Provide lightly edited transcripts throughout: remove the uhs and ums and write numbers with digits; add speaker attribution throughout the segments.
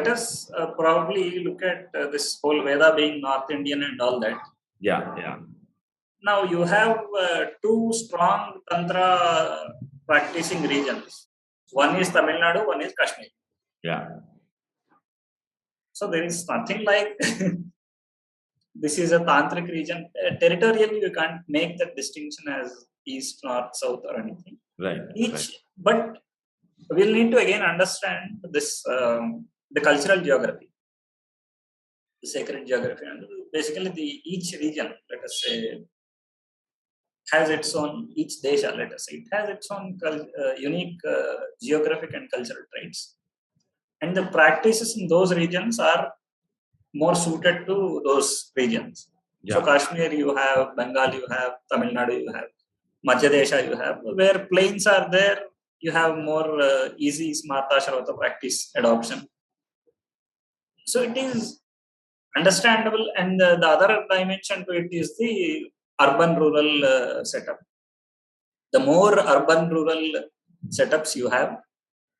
Speaker 1: let us probably look at this whole Veda being North Indian and all that.
Speaker 2: Yeah.
Speaker 1: Now you have two strong Tantra practicing regions. One is Tamil Nadu, one is Kashmir.
Speaker 2: Yeah.
Speaker 1: So there is nothing like this is a tantric region. Territorially, you can't make that distinction as east, north, south, or anything.
Speaker 2: Right.
Speaker 1: But we'll need to again understand this the cultural geography, the sacred geography, and basically each region, let us say, has its own, each desha, let us say, it has its own unique geographic and cultural traits, and the practices in those regions are more suited to those regions.
Speaker 2: Yeah.
Speaker 1: So Kashmir you have, Bengal you have, Tamil Nadu you have, Madhya Desha you have, where plains are there, you have more easy Smarta Shrauta practice adoption. So it is understandable, and the other dimension to it is the urban-rural setup. The more urban-rural setups you have,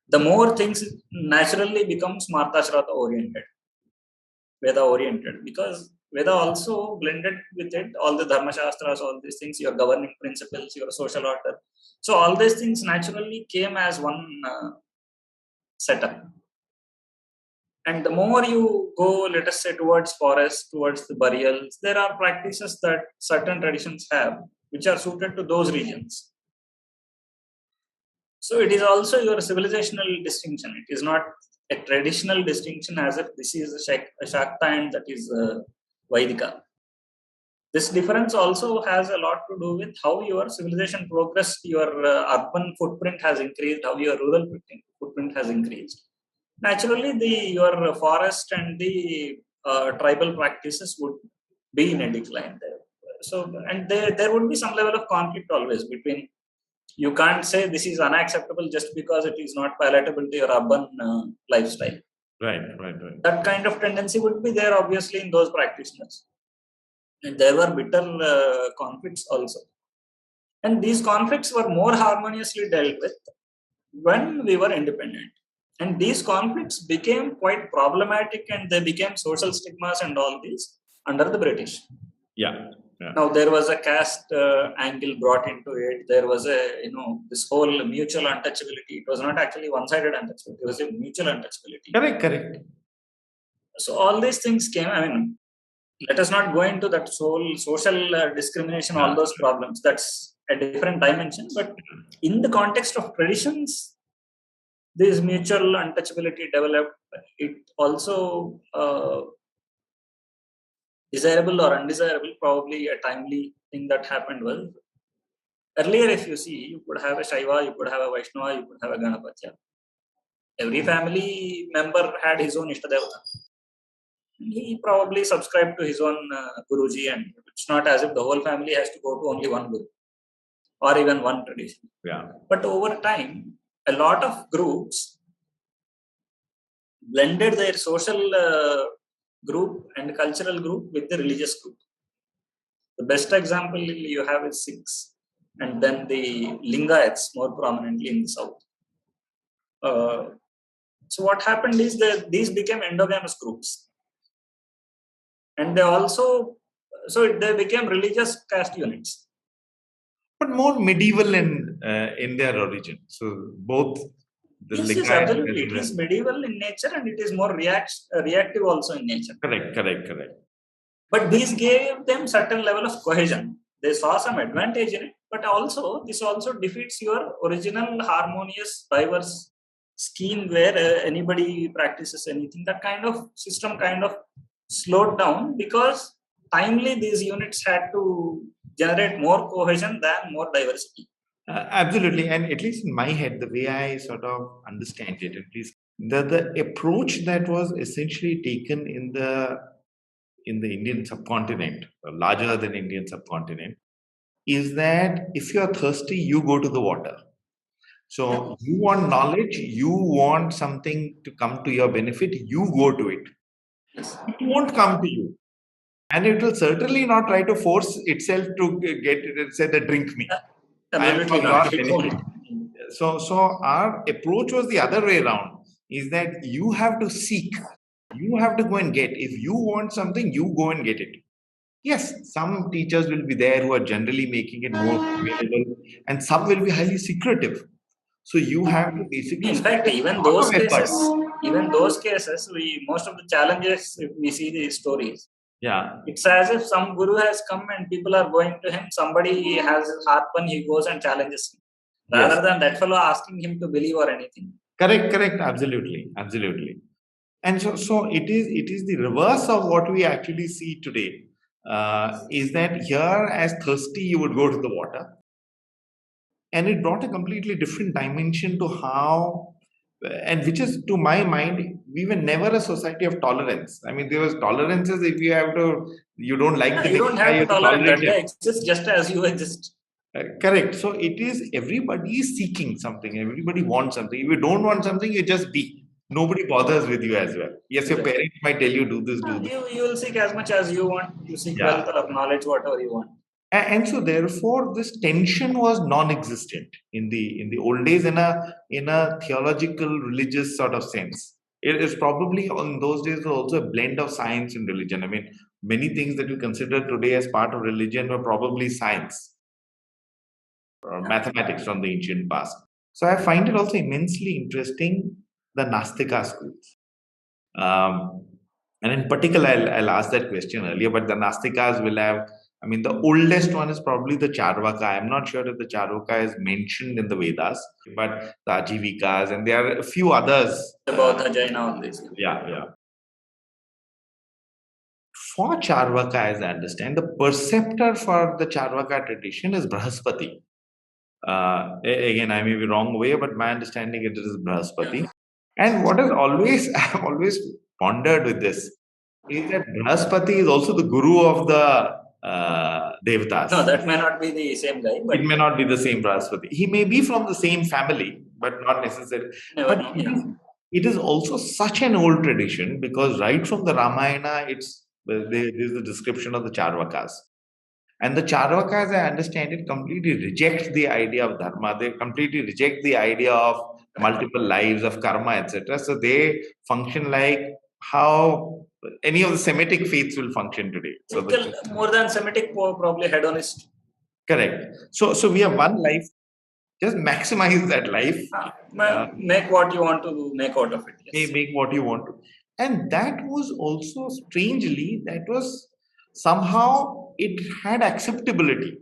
Speaker 1: the more things naturally become Smarta Shrauta oriented, Veda oriented, because Veda also blended with it all the Dharma Shastras, all these things, your governing principles, your social order. So all these things naturally came as one setup. And the more you go, let us say, towards forest, towards the burials, there are practices that certain traditions have, which are suited to those regions. So it is also your civilizational distinction. It is not a traditional distinction as if this is a Shakta and that is Vaidika. This difference also has a lot to do with how your civilization progressed, your urban footprint has increased, how your rural footprint has increased. Naturally, your forest and the tribal practices would be in a decline there. So, and there would be some level of conflict always between. You can't say this is unacceptable just because it is not palatable to your urban lifestyle.
Speaker 2: Right.
Speaker 1: That kind of tendency would be there, obviously, in those practitioners. And there were bitter conflicts also. And these conflicts were more harmoniously dealt with when we were independent. And these conflicts became quite problematic, and they became social stigmas and all these under the British.
Speaker 2: Yeah.
Speaker 1: Now there was a caste angle brought into it. There was this whole mutual untouchability. It was not actually one-sided untouchability. It was a mutual untouchability.
Speaker 2: Correct.
Speaker 1: So all these things came. I mean, let us not go into that whole social discrimination, all those problems. That's a different dimension. But in the context of traditions, this mutual untouchability developed. It also desirable or undesirable, probably a timely thing that happened was earlier. If you see, you could have a Shaiva, you could have a Vaishnava, you could have a Ganapatya. Every family member had his own Ishtadevata. He probably subscribed to his own Guruji, and it's not as if the whole family has to go to only one Guru or even one tradition.
Speaker 2: Yeah.
Speaker 1: But over time, a lot of groups blended their social group and cultural group with the religious group. The best example you have is Sikhs, and then the Lingayats more prominently in the south. So what happened is that these became endogamous groups, and they became religious caste units.
Speaker 2: But more medieval in their origin. So both the
Speaker 1: Yes, absolutely. It is medieval in nature, and it is more reactive also in nature.
Speaker 2: Correct.
Speaker 1: But these gave them certain level of cohesion. They saw some advantage in it, but this also defeats your original harmonious, diverse scheme where anybody practices anything. That kind of system kind of slowed down because timely these units had to generate more cohesion than more diversity.
Speaker 2: Absolutely. And at least in my head, the way I sort of understand it, at least the approach that was essentially taken in the Indian subcontinent, or larger than Indian subcontinent, is that if you're thirsty, you go to the water. So you want knowledge, you want something to come to your benefit, you go to it. It won't come to you. And it will certainly not try to force itself to get it, say, drink me.
Speaker 1: Absolutely not. It won't.
Speaker 2: So our approach was the other way around, is that you have to seek You have to go and get. If you want something, you go and get it. Yes, some teachers will be there who are generally making it more available, and some will be highly secretive. So you have to basically
Speaker 1: In fact,
Speaker 2: spend a lot of effort.
Speaker 1: even those cases, most of the challenges, if we see these stories,
Speaker 2: Yeah,
Speaker 1: it's as if some guru has come and people are going to him. Somebody has his harpoon, he goes and challenges him,
Speaker 2: yes.
Speaker 1: rather than that fellow asking him to believe or anything.
Speaker 2: Correct, absolutely, absolutely. And so it is the reverse of what we actually see today. Is that here, as thirsty, you would go to the water, and it brought a completely different dimension to how, and which is, to my mind, we were never a society of tolerance. I mean, there was tolerances. If you have to, you don't like the
Speaker 1: You don't
Speaker 2: next guy,
Speaker 1: have
Speaker 2: you
Speaker 1: to
Speaker 2: have to
Speaker 1: tolerate
Speaker 2: tolerate
Speaker 1: that. They
Speaker 2: him.
Speaker 1: exist just as you exist.
Speaker 2: Correct. So it is, everybody is seeking something. Everybody wants something. If you don't want something, you just be. Nobody bothers with you as well. Yes, your
Speaker 1: Correct.
Speaker 2: parents might tell you do this, do this.
Speaker 1: You will seek as much as you want. You seek
Speaker 2: Yeah.
Speaker 1: wealth or knowledge, whatever you want.
Speaker 2: And so therefore this tension was non-existent in the old days in a theological religious sort of sense. It is probably, in those days, also a blend of science and religion. I mean, many things that we consider today as part of religion were probably science or mathematics from the ancient past. So I find it also immensely interesting, the Nastika schools. And in particular, I'll ask that question earlier, but the Nastikas will have, I mean, the oldest one is probably the Charvaka. I'm not sure if the Charvaka is mentioned in the Vedas, but the Ajivikas, and there are a few others.
Speaker 1: About the Jaina on this.
Speaker 2: Yeah. For Charvaka, as I understand, the preceptor for the Charvaka tradition is Brahaspati. Again, I may be wrong way, but my understanding it is Brahaspati.
Speaker 1: Yeah.
Speaker 2: And what is always, I've always pondered with this, is that Brahaspati is also the guru of the Devatas.
Speaker 1: No, that may not be the same guy. But
Speaker 2: it may not be the same Brahaspati. He may be from the same family, but not necessarily.
Speaker 1: Never
Speaker 2: But
Speaker 1: know,
Speaker 2: it is also such an old tradition, because right from the Ramayana, there is the description of the Charvakas. And the Charvakas, I understand it, completely reject the idea of dharma. They completely reject the idea of multiple lives, of karma, etc. So they function like how any of the Semitic faiths will function today. So
Speaker 1: more than Semitic, probably hedonist.
Speaker 2: Correct. So we have one life. Just maximize that life.
Speaker 1: Make what you want to make out of it. Yes.
Speaker 2: Make what you want to. And that was also, strangely, that was somehow, it had acceptability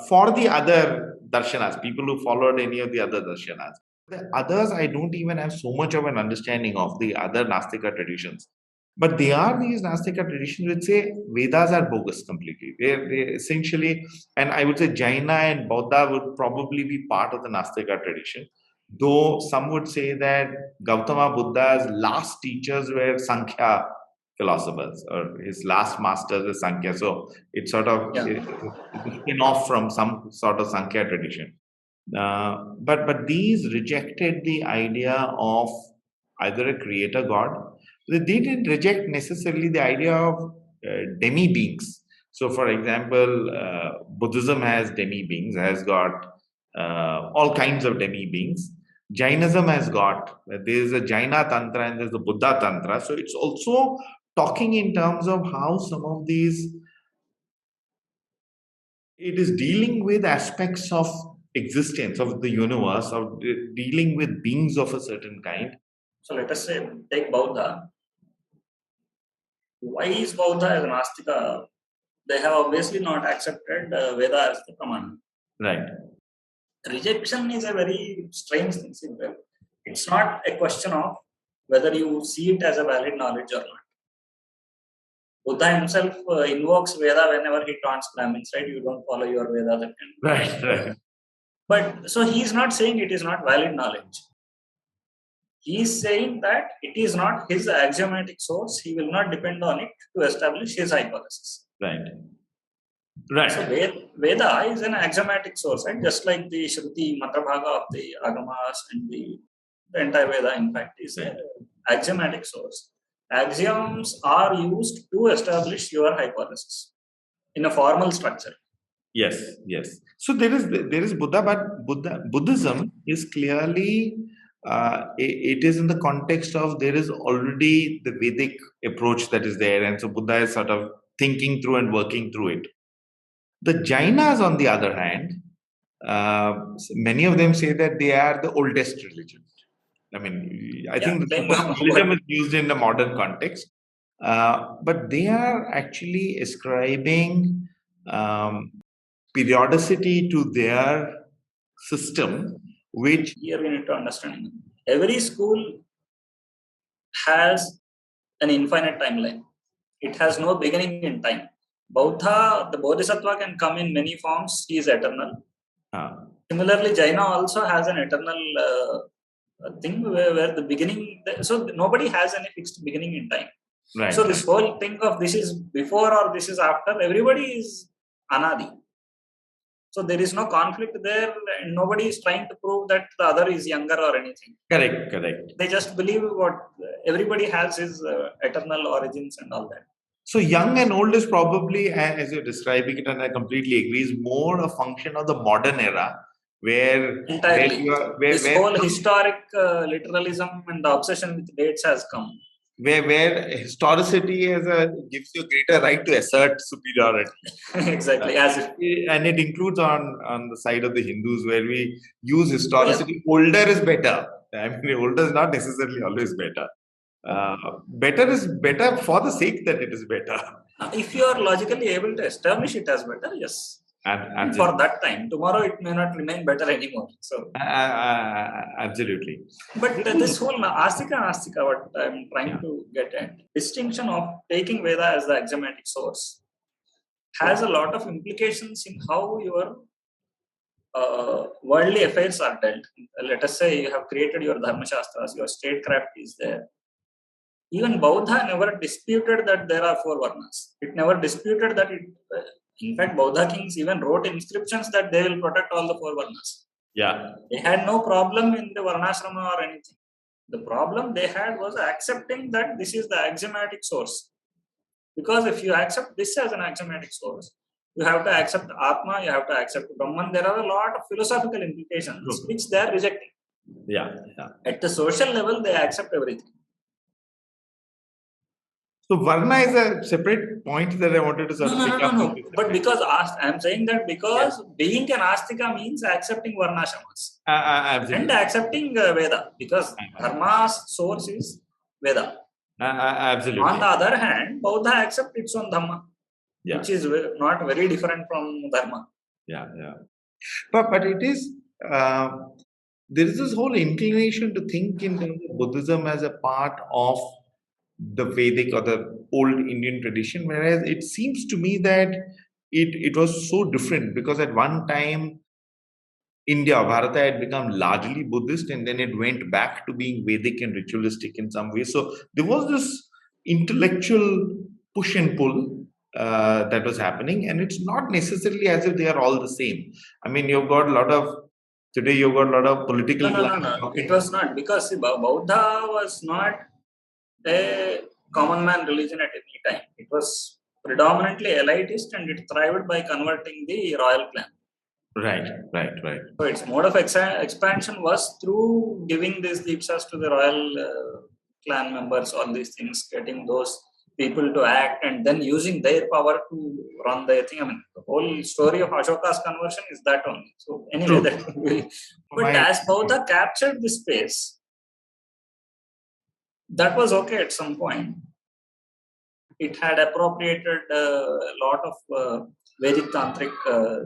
Speaker 2: for the other darshanas, people who followed any of the other darshanas. The others, I don't even have so much of an understanding of the other Nastika traditions. But they are these Nastika traditions which say Vedas are bogus completely. They essentially, and I would say Jaina and Bauddha would probably be part of the Nastika tradition. Though some would say that Gautama Buddha's last teachers were Sankhya philosophers, or his last masters is Sankhya. So it's sort of a spin off from some sort of Sankhya tradition. But these rejected the idea of either a creator god. They didn't reject necessarily the idea of demi beings. So, for example, Buddhism has demi beings, has got all kinds of demi beings. Jainism has got, there is a Jaina Tantra and there's a Buddha Tantra. So it's also talking in terms of how some of these, it is dealing with aspects of existence of the universe, of dealing with beings of a certain kind.
Speaker 1: So let us say, take Bauddha. Why is Bauddha as an Astika? They have obviously not accepted Veda as the Pramana.
Speaker 2: Right.
Speaker 1: Rejection is a very strange thing. It's not a question of whether you see it as a valid knowledge or not. Buddha himself invokes Veda whenever he taunts Brahmins, right? You don't follow your Veda. That
Speaker 2: Right.
Speaker 1: But so he is not saying it is not valid knowledge. He is saying that it is not his axiomatic source. He will not depend on it to establish his hypothesis.
Speaker 2: Right.
Speaker 1: So Veda is an axiomatic source, right? Just like the Shruti, Mantra Bhaga of the Agamas and the entire Veda, in fact, is an axiomatic source. Axioms are used to establish your hypothesis in a formal structure.
Speaker 2: Yes. So there is Buddha, but Buddhism is clearly it is in the context of there is already the Vedic approach that is there, and so Buddha is sort of thinking through and working through it. The Jainas, on the other hand, many of them say that they are the oldest religion. I mean, I think the term religion is used in the modern context, but they are actually ascribing periodicity to their system, which
Speaker 1: here we need to understand every school has an infinite timeline. It has no beginning in time. Buddha, the Bodhisattva can come in many forms, he is eternal. Similarly, Jaina also has an eternal thing where the beginning, so nobody has any fixed beginning in time.
Speaker 2: Right.
Speaker 1: So this whole thing of this is before or this is after, everybody is anadi. So there is no conflict there, and nobody is trying to prove that the other is younger or anything.
Speaker 2: Correct.
Speaker 1: They just believe what everybody has his eternal origins and all that.
Speaker 2: So young and old is probably, as you're describing it, and I completely agree, is more a function of the modern era, where
Speaker 1: entirely this whole historic literalism and the obsession with dates has come.
Speaker 2: Where historicity gives you a greater right to assert superiority.
Speaker 1: Exactly,
Speaker 2: and it includes on the side of the Hindus, where we use historicity. Yeah. Older is better. I mean, older is not necessarily always better. Better is better for the sake that it is better.
Speaker 1: If you are logically able to establish it as better, yes. And for that time, tomorrow it may not remain better anymore. So
Speaker 2: absolutely.
Speaker 1: But this whole Astika, what I'm trying to get at, distinction of taking Veda as the axiomatic source has a lot of implications in how your worldly affairs are dealt. Let us say you have created your Dharma Shastras, your statecraft is there. Even Buddha never disputed that there are 4 Varnas. It never disputed that it. In fact, Buddha kings even wrote inscriptions that they will protect all the 4 Varnas.
Speaker 2: Yeah.
Speaker 1: They had no problem in the Varnashrama or anything. The problem they had was accepting that this is the axiomatic source. Because if you accept this as an axiomatic source, you have to accept Atma, you have to accept Brahman. There are a lot of philosophical implications which they are rejecting.
Speaker 2: Yeah.
Speaker 1: At the social level, they accept everything.
Speaker 2: So Varna is a separate point that I wanted to sort of pick up.
Speaker 1: No. But because I'm saying that because being an Astika means accepting Varnashramas. And accepting Veda. Because Dharma's source is Veda.
Speaker 2: Absolutely.
Speaker 1: On the other hand, Buddha accepts its own Dhamma. Which is not very different from Dharma.
Speaker 2: Yeah. But it is, there is this whole inclination to think in terms of Buddhism as a part of the Vedic or the old Indian tradition, whereas it seems to me that it was so different, because at one time India, Bharata, had become largely Buddhist, and then it went back to being Vedic and ritualistic in some ways. So there was this intellectual push and pull that was happening, and it's not necessarily as if they are all the same. I mean, you've got a lot of political.
Speaker 1: No. It was not, because Buddha was not a common man religion at any time. It was predominantly elitist, and it thrived by converting the royal clan.
Speaker 2: Right.
Speaker 1: So its mode of expansion was through giving these deepsas to the royal clan members, all these things, getting those people to act, and then using their power to run their thing. I mean, the whole story of Ashoka's conversion is that only. So anyway, but as Buddha captured this space, that was okay at some point. It had appropriated a lot of Vedic tantric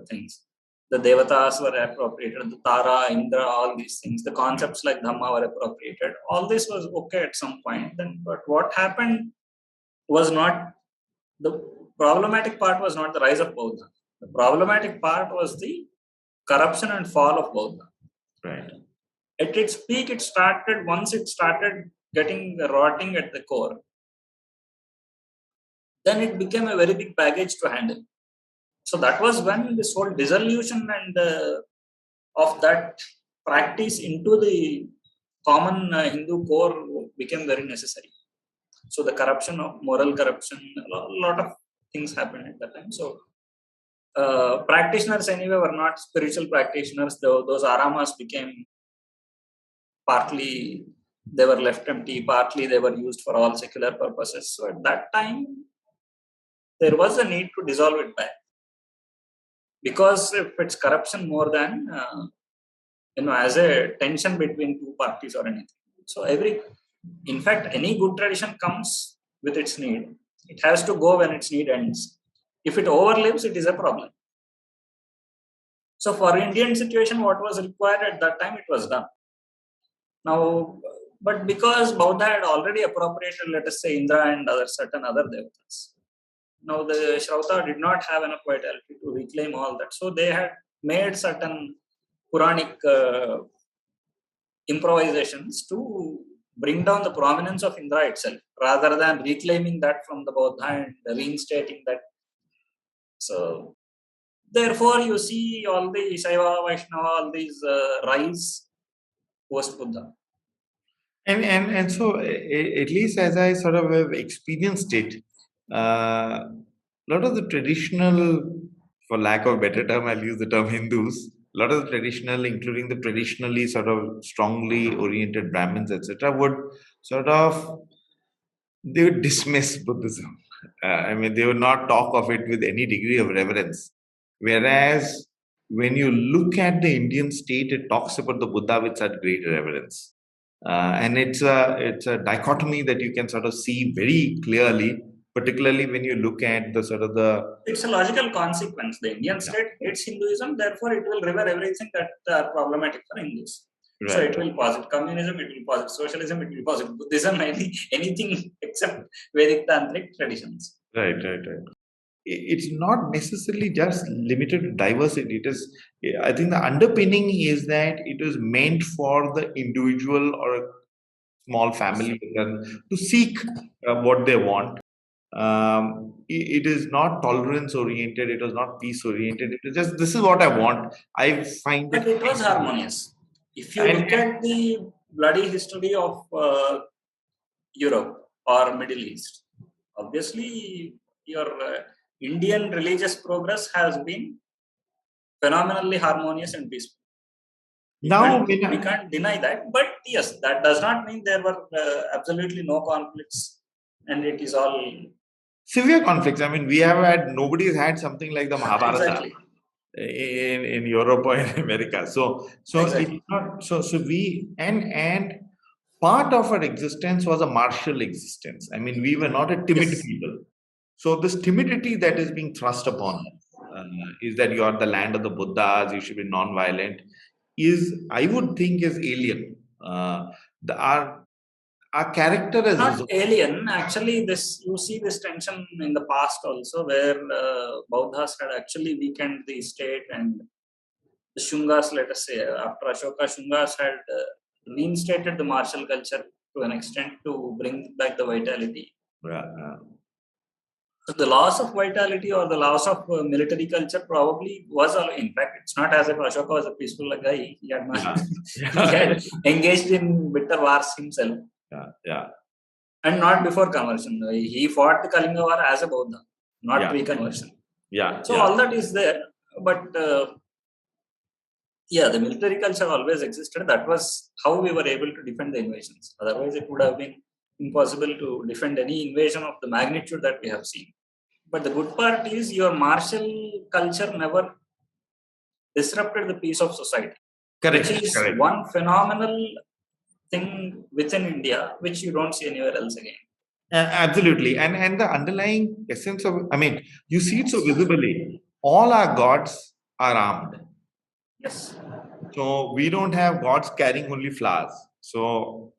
Speaker 1: things. The Devatas were appropriated, the Tara, Indra, all these things. The concepts like Dhamma were appropriated. All this was okay at some point. But what happened was not, the problematic part was not the rise of Buddha. The problematic part was the corruption and fall of Buddha.
Speaker 2: Right.
Speaker 1: At its peak, once it started getting rotting at the core, then it became a very big baggage to handle. So that was when this whole dissolution and of that practice into the common Hindu core became very necessary. So the corruption of moral corruption, a lot of things happened at that time. So practitioners anyway were not spiritual practitioners. Those aramas became partly they were left empty, partly they were used for all secular purposes. So at that time, there was a need to dissolve it back. Because if it's corruption more than, as a tension between two parties or anything. So in fact, any good tradition comes with its need. It has to go when its need ends. If it overlives, it is a problem. So for Indian situation, what was required at that time, it was done. Now, but because Buddha had already appropriated, let us say, Indra and certain other devatas, now the Shrauta did not have enough vitality to reclaim all that. So they had made certain Puranic improvisations to bring down the prominence of Indra itself, rather than reclaiming that from the Buddha and reinstating that. So therefore, you see all the Shaiva, Vaishnava, all these rise post Buddha.
Speaker 2: And so, at least as I sort of have experienced it, a lot of the traditional, for lack of a better term, I'll use the term Hindus. A lot of the traditional, including the traditionally sort of strongly oriented Brahmins, etc., would sort of they would dismiss Buddhism. I mean, they would not talk of it with any degree of reverence. Whereas when you look at the Indian state, it talks about the Buddha with such great reverence. And it's a dichotomy that you can sort of see very clearly, particularly when you look at the sort of the.
Speaker 1: It's a logical consequence. The Indian state hates Hinduism, therefore it will revere everything that are problematic for Hindus. Right. So it will posit communism, it will posit socialism, it will posit Buddhism, anything except Vedic Tantric traditions.
Speaker 2: Right. It's not necessarily just limited to diversity. It is, I think the underpinning is that it is meant for the individual or a small family to seek what they want. It is not tolerance oriented, it was not peace oriented, it is just this is what I want. I find
Speaker 1: but it was harmonious. If you look at the bloody history of Europe or Middle East, obviously your Indian religious progress has been phenomenally harmonious and peaceful.
Speaker 2: Now
Speaker 1: we can't deny that, but yes, that does not mean there were absolutely no conflicts, and it is all
Speaker 2: severe conflicts. I mean, nobody has had something like the Mahabharata.
Speaker 1: Exactly.
Speaker 2: In Europe or in America. So exactly. It's not so we and part of our existence was a martial existence. I mean, we were not a timid people. So this timidity that is being thrust upon is that you are the land of the Buddhas, you should be non-violent, is I would think is alien. Our character is
Speaker 1: not alien. Actually, you see this tension in the past also, where Buddhas had actually weakened the state, and the Shungas, let us say, after Ashoka, Shungas had reinstated the martial culture to an extent to bring back the vitality. So the loss of vitality or the loss of military culture probably was, in fact, it's not as if Ashoka was a peaceful guy. He had engaged in bitter wars himself.
Speaker 2: Yeah.
Speaker 1: And not before conversion. He fought the Kalinga War as a Buddha, not pre-conversion. So all that is there. But the military culture always existed. That was how we were able to defend the invasions. Otherwise, it would have been impossible to defend any invasion of the magnitude that we have seen. But the good part is your martial culture never disrupted the peace of society.
Speaker 2: Correct.
Speaker 1: Which is one phenomenal thing within India, which you don't see anywhere else again.
Speaker 2: Absolutely. And the underlying essence of, I mean, you see it so visibly. All our gods are armed.
Speaker 1: Yes.
Speaker 2: So we don't have gods carrying only flowers. So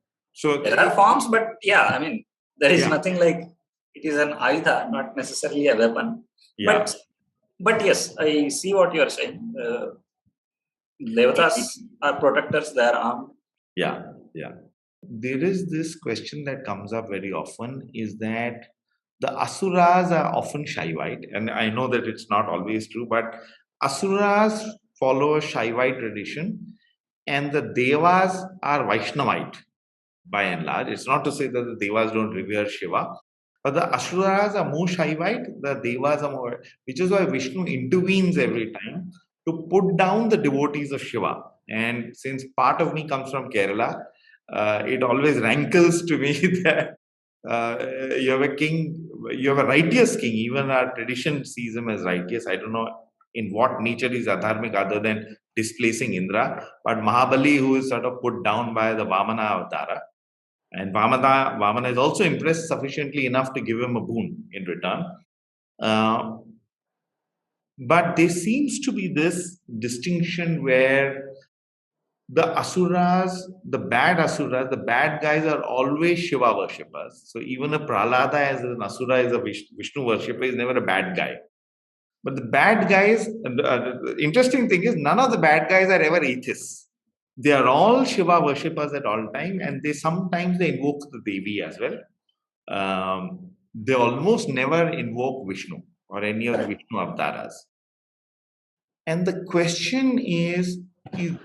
Speaker 1: there are forms, but I mean, there is nothing like it is an ayudha, not necessarily a weapon. But yes, I see what you are saying. Devatas are protectors, they are armed.
Speaker 2: Yeah. There is this question that comes up very often is that the Asuras are often Shaivite, and I know that it's not always true, but Asuras follow a Shaivite tradition, and the Devas are Vaishnavite by and large. It's not to say that the Devas don't revere Shiva, but the Asuras are more Shaivite, the Devas are more, which is why Vishnu intervenes every time to put down the devotees of Shiva. And since part of me comes from Kerala, it always rankles to me that you have a king, you have a righteous king. Even our tradition sees him as righteous. I don't know in what nature is adharmic other than displacing Indra, but Mahabali, who is sort of put down by the Vamana Avatara. And Vamana is also impressed sufficiently enough to give him a boon in return. But there seems to be this distinction where the asuras, the bad asuras, the bad guys are always Shiva worshippers. So even a Prahlada as an asura is a Vishnu worshipper is never a bad guy. But the bad guys, the interesting thing is none of the bad guys are ever atheists. They are all Shiva worshippers at all time, and sometimes they invoke the Devi as well. They almost never invoke Vishnu or any of the Vishnu avatars. And the question is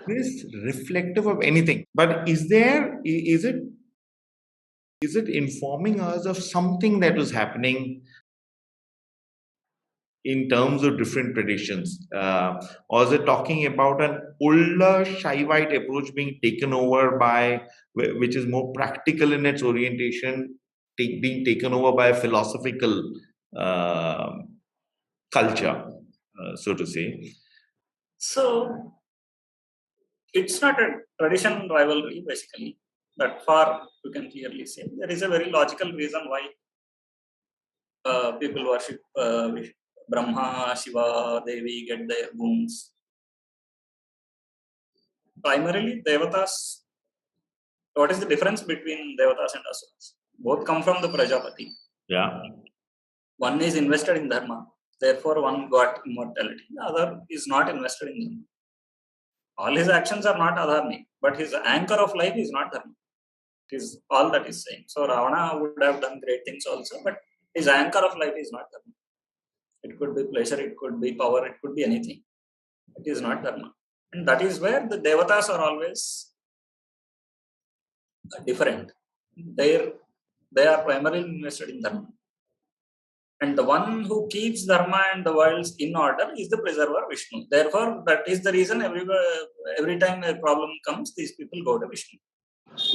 Speaker 2: this reflective of anything? But is it informing us of something that was happening in terms of different traditions? Or is it talking about an older Shaivite approach being taken over by, which is more practical in its orientation, being taken over by a philosophical culture, so to say?
Speaker 1: So it's not a tradition rivalry, basically. That far you can clearly say. There is a very logical reason why people worship Brahma, Shiva, Devi, get their boons. Primarily, Devatas. What is the difference between Devatas and Asuras? Both come from the Prajapati.
Speaker 2: Yeah.
Speaker 1: One is invested in Dharma. Therefore, one got immortality. The other is not invested in Dharma. All his actions are not adharmic, but his anchor of life is not Dharma. It is all that is saying. So Ravana would have done great things also, but his anchor of life is not Dharma. It could be pleasure, it could be power, it could be anything. It is not Dharma. And that is where the Devatas are always different. They are primarily invested in Dharma. And the one who keeps Dharma and the worlds in order is the preserver Vishnu. Therefore, that is the reason every time a problem comes, these people go to Vishnu.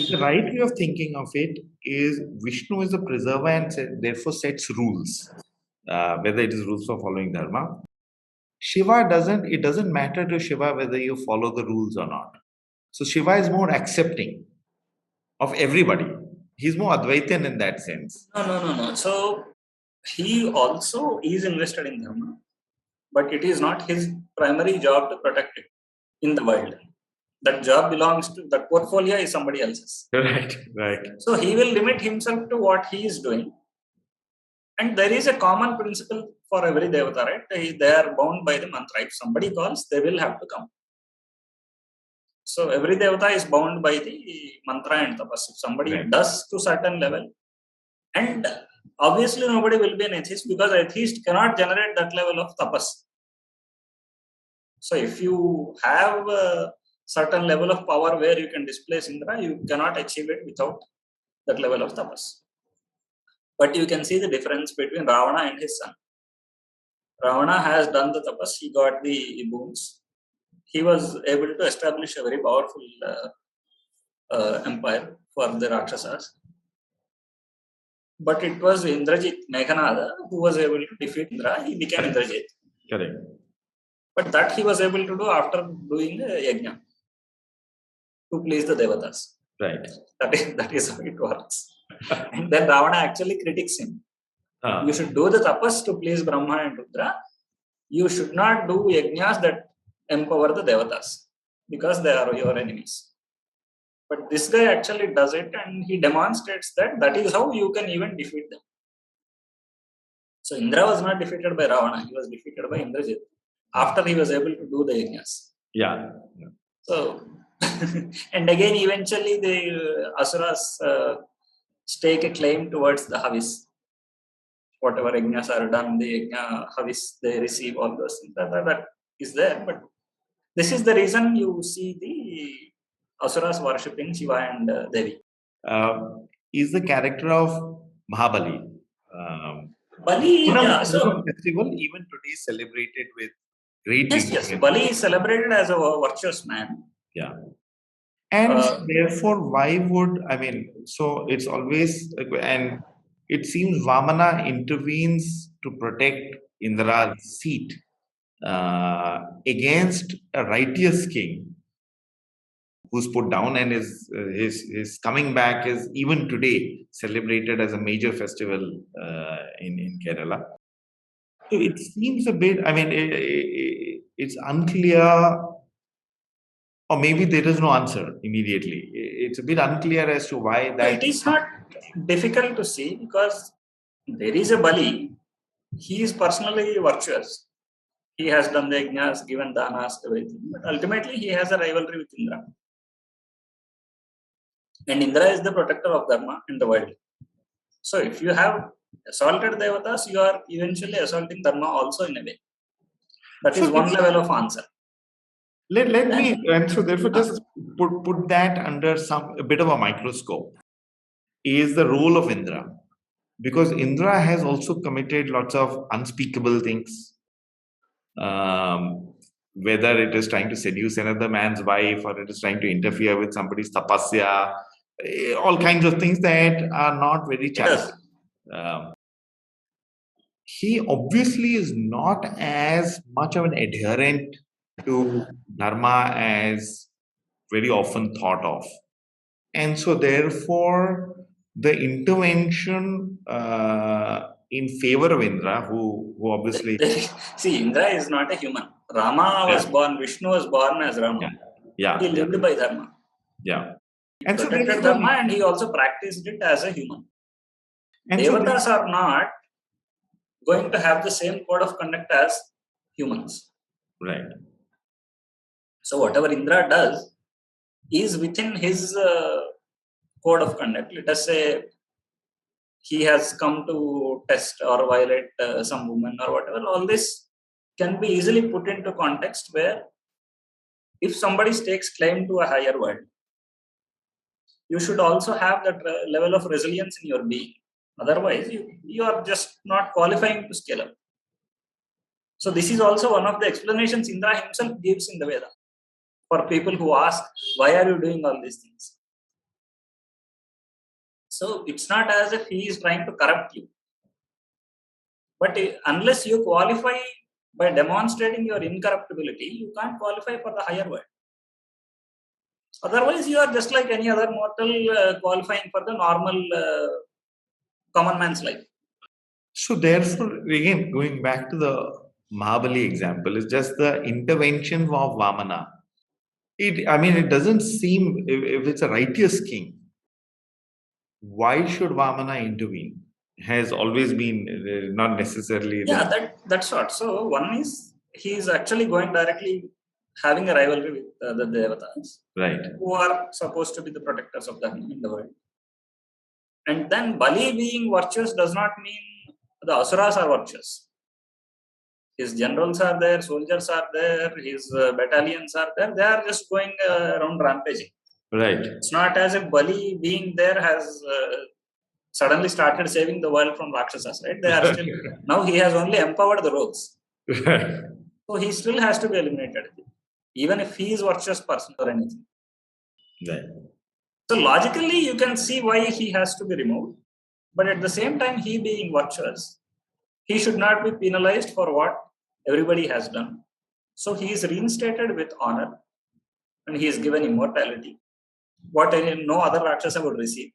Speaker 2: The right way of thinking of it is Vishnu is the preserver and therefore sets rules, whether it is rules for following Dharma. Shiva it doesn't matter to Shiva whether you follow the rules or not. So Shiva is more accepting of everybody. He's more Advaitin in that sense.
Speaker 1: No. So he also is invested in Dharma, but it is not his primary job to protect it in the world. That job belongs to, that portfolio is somebody else's.
Speaker 2: Right.
Speaker 1: So he will limit himself to what he is doing. And there is a common principle for every Devata, right? They are bound by the mantra. If somebody calls, they will have to come. So every Devata is bound by the mantra and tapas. If somebody does to certain level, and obviously nobody will be an atheist because atheist cannot generate that level of tapas. So if you have a certain level of power where you can displace Indra, you cannot achieve it without that level of tapas. But you can see the difference between Ravana and his son. Ravana has done the tapas, he got the boons. He was able to establish a very powerful empire for the Rakshasas. But it was Indrajit Meghanada who was able to defeat Indra. He became Indrajit.
Speaker 2: Correct.
Speaker 1: But that he was able to do after doing a yajna to please the Devatas.
Speaker 2: Right.
Speaker 1: That is how it works. And then Ravana actually critiques him. You should do the tapas to please Brahma and Rudra. You should not do yajnas that empower the Devatas because they are your enemies. But this guy actually does it and he demonstrates that is how you can even defeat them. So Indra was not defeated by Ravana, he was defeated by Indrajit after he was able to do the yajnas.
Speaker 2: Yeah.
Speaker 1: So, and again, eventually the Asuras stake a claim towards the Havis. Whatever yajnas are done, the yajna Havis, they receive all those things. That is there. But this is the reason you see the Asuras worshipping Shiva and Devi.
Speaker 2: Is the character of Mahabali.
Speaker 1: Bali, so
Speaker 2: festival even today celebrated with great
Speaker 1: yes. Bali is celebrated as a virtuous man.
Speaker 2: Yeah. And
Speaker 1: Uh,
Speaker 2: therefore, why would, I mean, so it's always, and it seems Vamana intervenes to protect Indra's seat against a righteous king who's put down, and his coming back is even today celebrated as a major festival in Kerala. So it seems a bit, I mean, it's unclear, or maybe there is no answer immediately. It's a bit unclear as to why that.
Speaker 1: it is not difficult to see because there is a Bali. He is personally virtuous. He has done the yajnas, given danas, everything. But ultimately, he has a rivalry with Indra. And Indra is the protector of Dharma in the world. So if you have assaulted Devatas, you are eventually assaulting Dharma also in a way. That is one level of answer.
Speaker 2: Let me, and so therefore just put that under a bit of a microscope, is the role of Indra. Because Indra has also committed lots of unspeakable things. Whether it is trying to seduce another man's wife, or it is trying to interfere with somebody's tapasya, all kinds of things that are not very charitable. He obviously is not as much of an adherent to dharma as very often thought of. And so therefore, the intervention in favor of Indra, who obviously...
Speaker 1: See, Indra is not a human. Rama was born, Vishnu was born as Rama.
Speaker 2: Yeah.
Speaker 1: He lived by dharma.
Speaker 2: Yeah.
Speaker 1: He protected dharma, and he also practiced it as a human. And Devatas are not going to have the same code of conduct as humans.
Speaker 2: Right.
Speaker 1: So whatever Indra does is within his code of conduct. Let us say he has come to test or violate some woman or whatever. All this can be easily put into context where if somebody takes claim to a higher world, you should also have that level of resilience in your being. Otherwise, you are just not qualifying to scale up. So this is also one of the explanations Indra himself gives in the Veda for people who ask, why are you doing all these things? So it's not as if he is trying to corrupt you. But unless you qualify by demonstrating your incorruptibility, you can't qualify for the higher world. Otherwise, you are just like any other mortal qualifying for the normal common man's life.
Speaker 2: So therefore, again, going back to the Mahabali example, is just the intervention of Vamana. It doesn't seem, if it's a righteous king, why should Vamana intervene? Has always been not necessarily.
Speaker 1: Yeah, that's what. So one is he is actually going directly having a rivalry with the Devatas,
Speaker 2: right,
Speaker 1: who are supposed to be the protectors of Dharma in the world. And then Bali being virtuous does not mean the Asuras are virtuous. His generals are there, soldiers are there, his battalions are there. They are just going around rampaging.
Speaker 2: Right.
Speaker 1: It's not as if Bali being there has suddenly started saving the world from Rakshasas, right? They are still, now he has only empowered the rogues. So he still has to be eliminated, even if he is virtuous person or anything.
Speaker 2: Right.
Speaker 1: So logically, you can see why he has to be removed. But at the same time, he being virtuous, he should not be penalized for what everybody has done. So he is reinstated with honor, and he is given immortality, what no other Rakshasa would receive.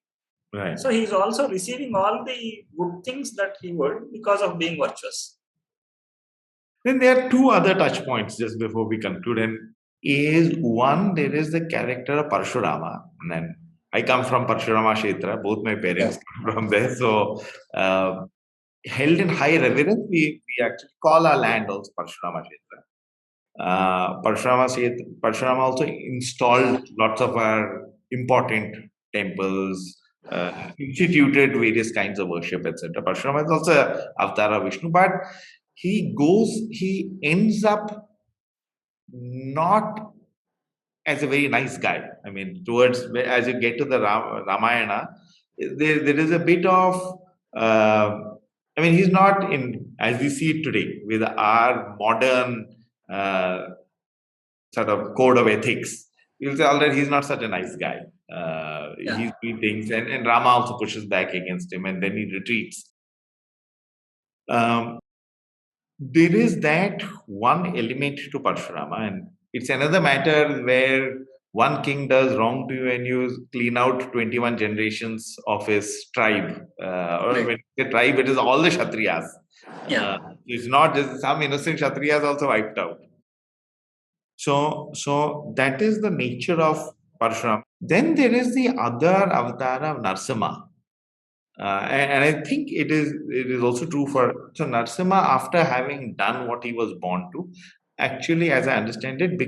Speaker 2: Right.
Speaker 1: So he is also receiving all the good things that he would because of being virtuous.
Speaker 2: Then there are two other touch points just before we conclude. And is one, there is the character of Parshurama. And then I come from Parshurama Kshetra. Both my parents come from there. So held in high reverence, we actually call our land also Parshurama Kshetra. Parshurama also installed lots of our important temples, instituted various kinds of worship, etc. Parshurama is also avatar of Vishnu, but he ends up not as a very nice guy. I mean, towards as you get to the Ramayana, there is a bit of he's not in as we see it today with our modern sort of code of ethics. you'll say, all right, he's not such a nice guy. He's doing things, and Rama also pushes back against him, and then he retreats. There is that one element to Parshurama, and it's another matter where one king does wrong to you and you clean out 21 generations of his tribe. Or when the tribe, it is all the Kshatriyas. It's not just some innocent Kshatriyas also wiped out. So that is the nature of Parshurama. Then there is the other avatar of Narsimha. And I think it is also true for Narsimha, after having done what he was born to, actually, as I understand it,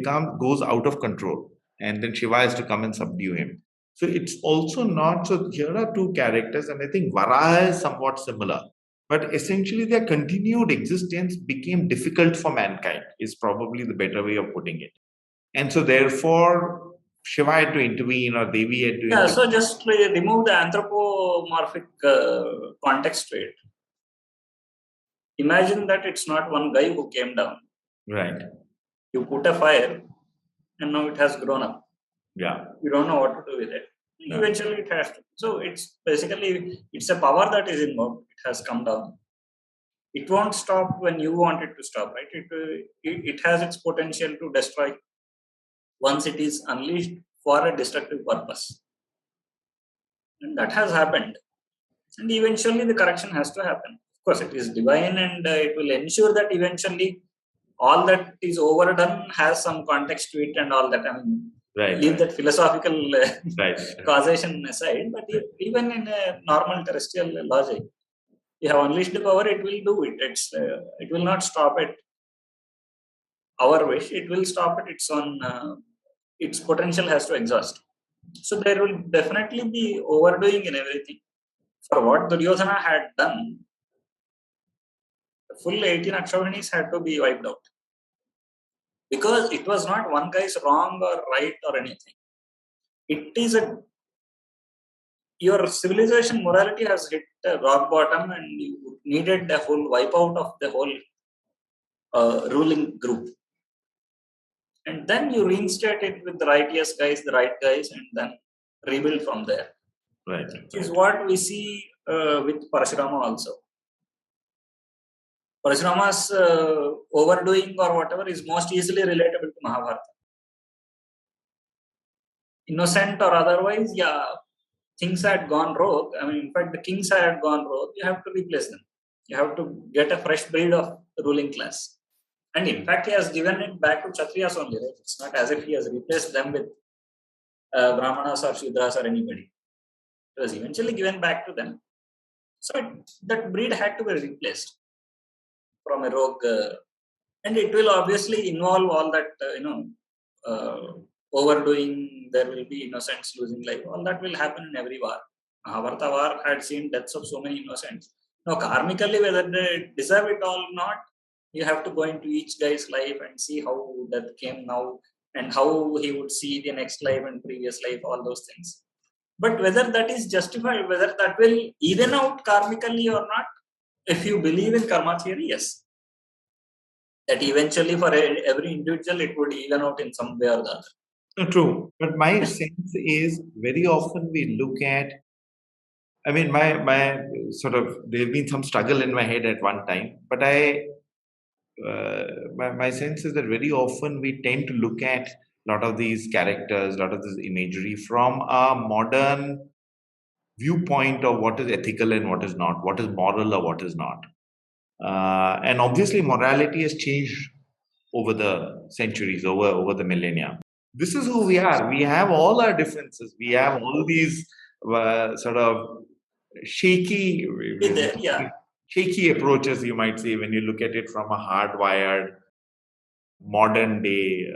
Speaker 2: goes out of control, and then Shiva has to come and subdue him. So it's also not so. Here are two characters, and I think Varaha is somewhat similar, but essentially their continued existence became difficult for mankind. Is probably the better way of putting it, and so therefore Shiva had to intervene, or Devi had to intervene.
Speaker 1: So just remove the anthropomorphic context to it. Imagine that it's not one guy who came down.
Speaker 2: Right.
Speaker 1: You put a fire, and now it has grown up.
Speaker 2: Yeah.
Speaker 1: You don't know what to do with it. Eventually it has to. So it's basically, it's a power that is involved. It has come down. It won't stop when you want it to stop, right? It has its potential to destroy once it is unleashed for a destructive purpose. And that has happened. And eventually the correction has to happen. Of course, it is divine, and it will ensure that eventually all that is overdone has some context to it and all that. I mean, leave that philosophical causation aside, but even in a normal terrestrial logic, you have unleashed the power, it will do it. It will not stop at our wish. It will stop at its own. Its potential has to exhaust. So there will definitely be overdoing in everything. For what Duryodhana had done, the full 18 Akshauhinis had to be wiped out. Because it was not one guy's wrong or right or anything. It is your civilization morality has hit a rock bottom, and you needed a whole wipeout of the whole ruling group. And then you reinstate it with the righteous guys, the right guys, and then rebuild from there.
Speaker 2: Right.
Speaker 1: Which is what we see with Parashurama also. Parashurama's overdoing or whatever is most easily relatable to Mahabharata. Innocent or otherwise, things had gone rogue. I mean, in fact, the kings had gone rogue. You have to replace them. You have to get a fresh breed of ruling class. And in fact, he has given it back to Kshatriyas only, right? It's not as if he has replaced them with Brahmanas or Shudras or anybody. It was eventually given back to them. So that breed had to be replaced from a rogue. And it will obviously involve all that, overdoing. There will be innocents losing life. All that will happen in every war. Mahabharata war had seen deaths of so many innocents. Now, karmically, whether they deserve it or not, you have to go into each guy's life and see how death came now and how he would see the next life and previous life, all those things. But whether that is justified, whether that will even out karmically or not, if you believe in karma theory, yes. That eventually for every individual, it would even out in some way or the other.
Speaker 2: True. But my sense is very often we look at, I mean, my sort of, there's been some struggle in my head at one time, but my sense is that very often we tend to look at a lot of these characters, a lot of this imagery from a modern viewpoint of what is ethical and what is not, what is moral or what is not. And obviously morality has changed over the centuries, over the millennia. This is who we are. We have all our differences. We have all these sort of shaky approaches, you might say, when you look at it from a hardwired modern day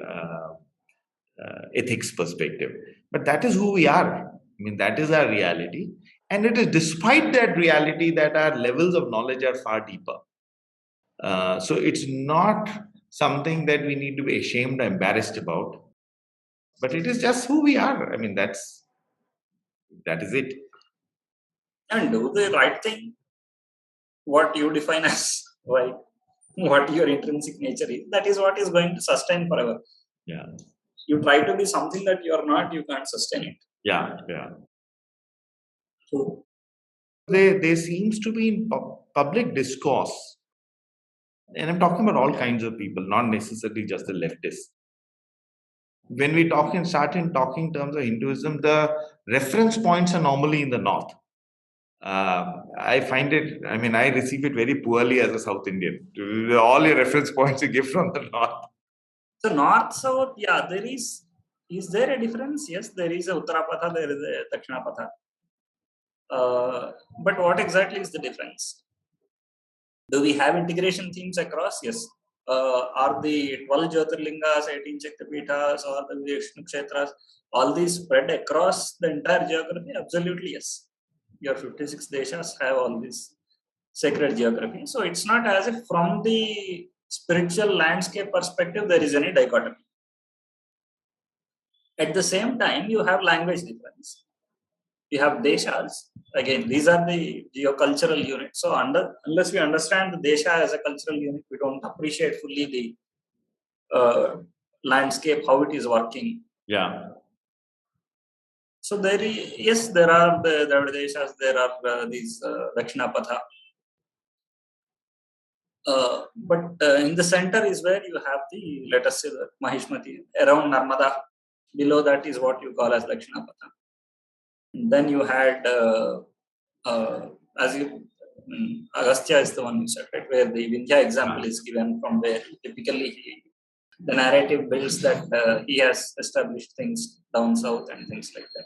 Speaker 2: ethics perspective. But that is who we are. I mean, that is our reality. And it is despite that reality that our levels of knowledge are far deeper. So it's not something that we need to be ashamed or embarrassed about. But it is just who we are. I mean, that is it.
Speaker 1: And do the right thing. What you define as right, what your intrinsic nature is, that is what is going to sustain forever.
Speaker 2: Yeah.
Speaker 1: You try to be something that you are not, you can't sustain it.
Speaker 2: Yeah.
Speaker 1: So
Speaker 2: There seems to be in public discourse, and I'm talking about all kinds of people, not necessarily just the leftists. When we start talking in terms of Hinduism, the reference points are normally in the north. I find it, I mean, I receive it very poorly as a South Indian. All your reference points you give from the north.
Speaker 1: So north, south, yeah, there is. Is there a difference? Yes, there is a Uttarapatha, there is a Dakshinapatha. But what exactly is the difference? Do we have integration themes across? Yes. Are the 12 Jyotirlingas, 18 Shaktipeethas, or the Vishnu Kshetras, all these spread across the entire geography? Absolutely, yes. Your 56 deshas have all this sacred geography. So it's not as if from the spiritual landscape perspective there is any dichotomy. At the same time, you have language difference. You have deshas. Again, these are the geocultural units. So unless we understand the desha as a cultural unit, we don't appreciate fully the landscape, how it is working.
Speaker 2: Yeah.
Speaker 1: So there are the deshas, there are these Dakshinapatha. But in the center is where you have the, let us say, the Mahishmati. Around Narmada, below that is what you call as Dakshinapatha. Then you had, as you, Agastya is the one you said, right, where the Vindhya example is given, from where typically the narrative builds that he has established things down south and things like that.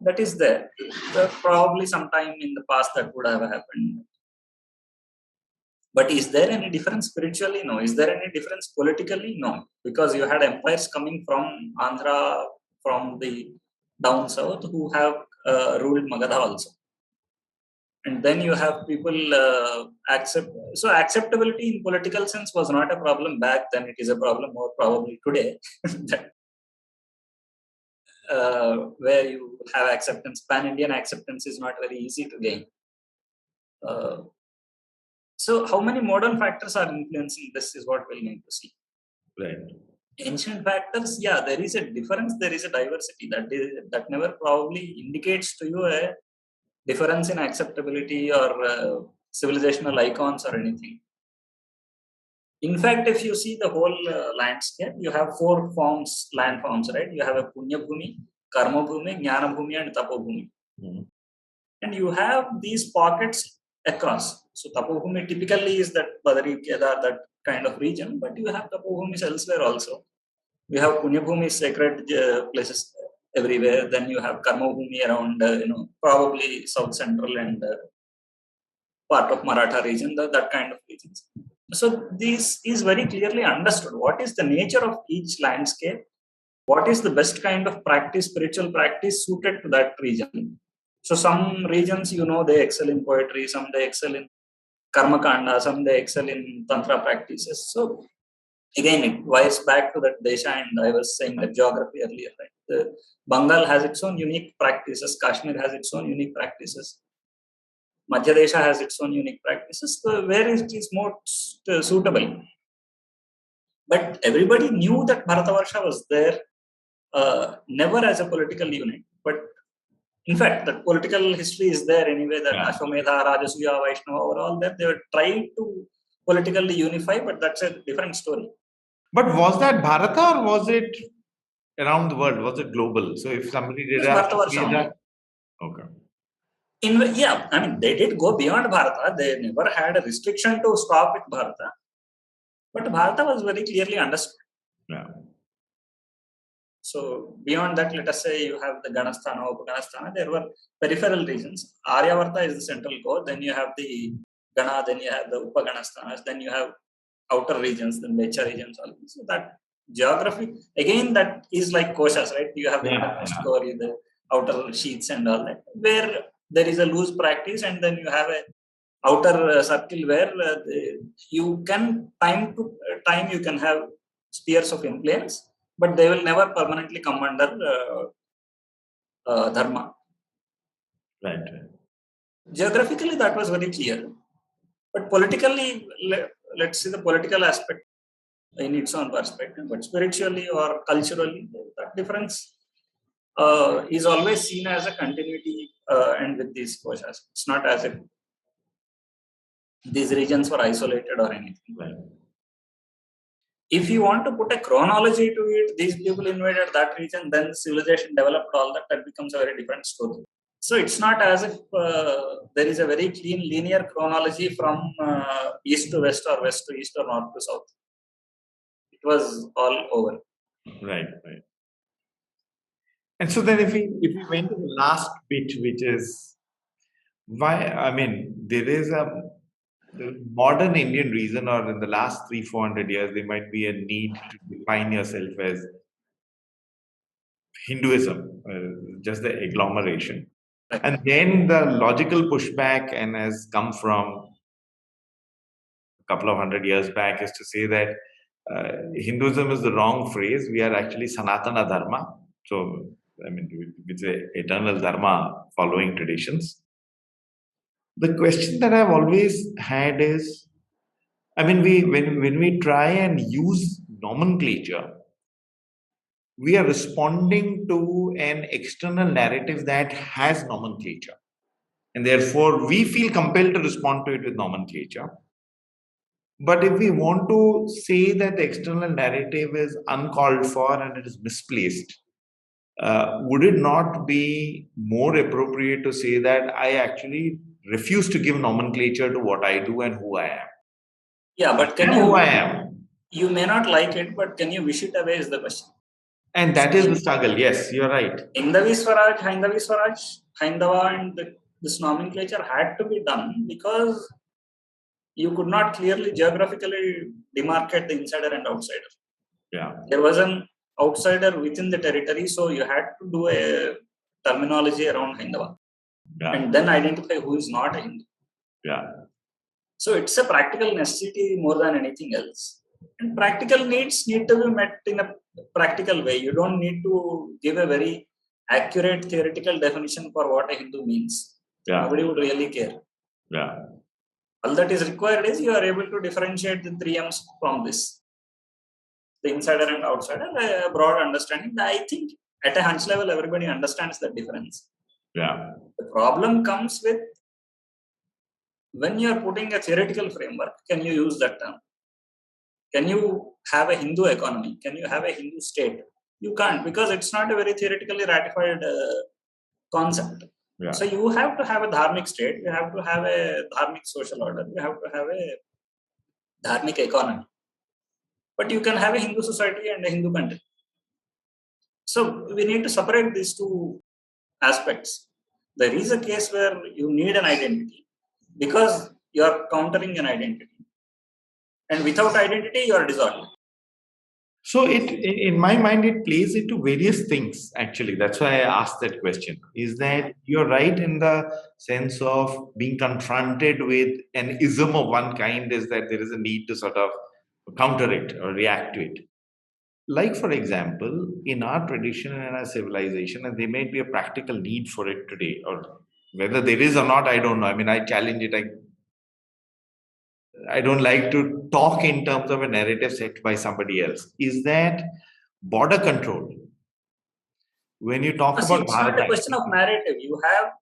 Speaker 1: That is there. Probably sometime in the past that would have happened. But is there any difference spiritually? No. Is there any difference politically? No. Because you had empires coming from Andhra, from the down south, who have ruled Magadha also. And then you have people accept. So acceptability in political sense was not a problem back then. It is a problem more probably today. Where you have acceptance. Pan-Indian acceptance is not very easy to gain. So how many modern factors are influencing this is what we'll need to see.
Speaker 2: Right.
Speaker 1: Ancient factors, yeah, there is a difference, there is a diversity that never probably indicates to you a difference in acceptability or civilizational icons or anything. In fact, if you see the whole landscape, you have four land forms, right? You have a Punya Bhumi, Karma Bhumi, Jnana Bhumi, and Tapo Bhumi.
Speaker 2: Mm-hmm.
Speaker 1: And you have these pockets across. So Tapo Bhumi typically is that Badari, Kedar, that kind of region, but you have Tapo Bhumis elsewhere also. You have Punya Bhumi, sacred places everywhere. Then you have Karma Bhumi around, probably South Central and part of Maratha region, that kind of regions. So this is very clearly understood. What is the nature of each landscape? What is the best kind of practice, spiritual practice suited to that region? So some regions, they excel in poetry, some they excel in Karma Kanda, some they excel in Tantra practices. So again, it wires back to that desha, and I was saying that geography earlier, right? Bengal has its own unique practices, Kashmir has its own unique practices. Madhya Desha has its own unique practices, where it is most suitable. But everybody knew that Bharatavarsha was there, never as a political unit. But in fact, the political history is there anyway, that Ashwamedha, Rajasuya, Vaishnava were all there. They were trying to politically unify, but that's a different story.
Speaker 2: But was that Bharata or was it around the world? Was it global? So if somebody did
Speaker 1: that.
Speaker 2: Okay.
Speaker 1: They did go beyond Bharata. They never had a restriction to stop with Bharata. But Bharata was very clearly understood.
Speaker 2: Yeah.
Speaker 1: So beyond that, let us say you have the Ganasthana, Upaganasthana, there were peripheral regions. Aryavarta is the central core, then you have the Gana, then you have the Upaganasthanas, then you have outer regions, the Mecha regions. So that geography, again, that is like koshas, right? You have the innermost core, the outer sheets and all that, where there is a loose practice, and then you have a outer circle where you can time to time you can have spheres of influence, but they will never permanently come under dharma.
Speaker 2: Right.
Speaker 1: Geographically, that was very clear, but politically, let's see the political aspect. in its own perspective, but spiritually or culturally, that difference is always seen as a continuity and with these koshas. It's not as if these regions were isolated or anything.
Speaker 2: Right.
Speaker 1: If you want to put a chronology to it, these people invaded that region, then civilization developed all that, that becomes a very different story. So it's not as if there is a very clean linear chronology from east to west or west to east or north to south. It was all over.
Speaker 2: Right. And so then if we went to the last bit, which is why, I mean, there is the modern Indian reason, or in the last 300-400 years, there might be a need to define yourself as Hinduism, just the agglomeration. And then the logical pushback and has come from a couple of 100 years back is to say that Hinduism is the wrong phrase. We are actually Sanatana Dharma. So, I mean, it's a eternal Dharma following traditions. The question that I've always had is, I mean, when we try and use nomenclature, we are responding to an external narrative that has nomenclature. And therefore, we feel compelled to respond to it with nomenclature. But if we want to say that the external narrative is uncalled for and it is misplaced, would it not be more appropriate to say that I actually refuse to give nomenclature to what I do and who I am?
Speaker 1: Yeah, but can
Speaker 2: who I am?
Speaker 1: You may not like it, but can you wish it away is the question.
Speaker 2: And that is the struggle. Yes, you're right.
Speaker 1: Hindavi Swaraj, Haindava, and this nomenclature had to be done because you could not clearly geographically demarcate the insider and outsider.
Speaker 2: Yeah.
Speaker 1: There was an outsider within the territory, so you had to do a terminology around Haindava. Yeah. And then identify who is not a Hindu.
Speaker 2: Yeah.
Speaker 1: So it's a practical necessity more than anything else. And practical needs need to be met in a practical way. You don't need to give a very accurate theoretical definition for what a Hindu means. Yeah. Nobody would really care.
Speaker 2: Yeah.
Speaker 1: All that is required is you are able to differentiate the three M's from this. The insider and outsider, a broad understanding. I think at a hunch level, everybody understands the difference.
Speaker 2: Yeah.
Speaker 1: The problem comes with when you are putting a theoretical framework, can you use that term? Can you have a Hindu economy? Can you have a Hindu state? You can't, because it's not a very theoretically ratified concept. Yeah. So you have to have a dharmic state, you have to have a dharmic social order, you have to have a dharmic economy. But you can have a Hindu society and a Hindu country. So we need to separate these two aspects. There is a case where you need an identity because you are countering an identity. And without identity, you are disorderly.
Speaker 2: So in my mind, it plays into various things, actually. That's why I asked that question. Is that you're right in the sense of being confronted with an ism of one kind, is that there is a need to sort of counter it or react to it. Like, for example, in our tradition and in our civilization, and there may be a practical need for it today, or whether there is or not, I don't know. I mean, I challenge it. I don't like to talk in terms of a narrative set by somebody else, is that border control. When you talk about
Speaker 1: it's not a question of narrative. You have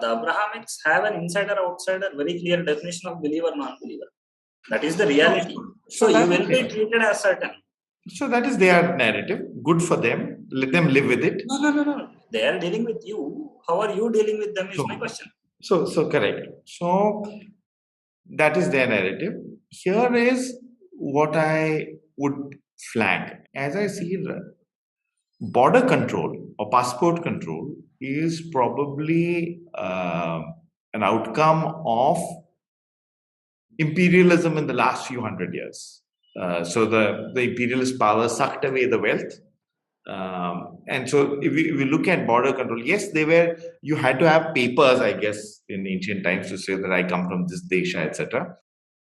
Speaker 1: the Abrahamics have an insider outsider very clear definition of believer non-believer. That is the reality. So you will be treated as certain.
Speaker 2: So that is their narrative. Good for them. Let them live with it.
Speaker 1: No. They are dealing with you. How are you dealing with them is my question.
Speaker 2: So correct. So that is their narrative. Here is what I would flag. As I see it, border control or passport control is probably an outcome of imperialism in the last few hundred years. So the imperialist power sucked away the wealth. And so if we look at border control, yes, you had to have papers, I guess, in ancient times to say that I come from this desha, etc.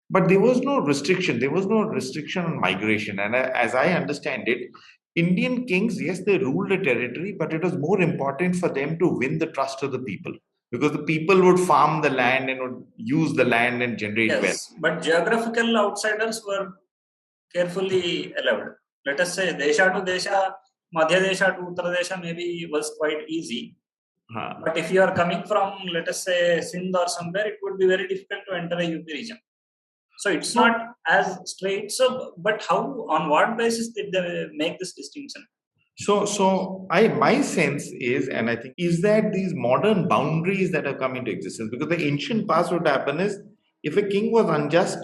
Speaker 2: But there was no restriction. There was no restriction on migration. And as I understand it, Indian kings, yes, they ruled a territory, but it was more important for them to win the trust of the people, because the people would farm the land and would use the land and generate wealth.
Speaker 1: But geographical outsiders were carefully allowed. Let us say Desha to Desha, Madhya Desha to Uttara Desha maybe was quite easy. But if you are coming from, let us say, Sindh or somewhere, it would be very difficult to enter a UP region. So it's not as straight. So, but how, on what basis did they make this distinction?
Speaker 2: My sense is, and I think, is that these modern boundaries that have come into existence, because the ancient past would happen is, if a king was unjust,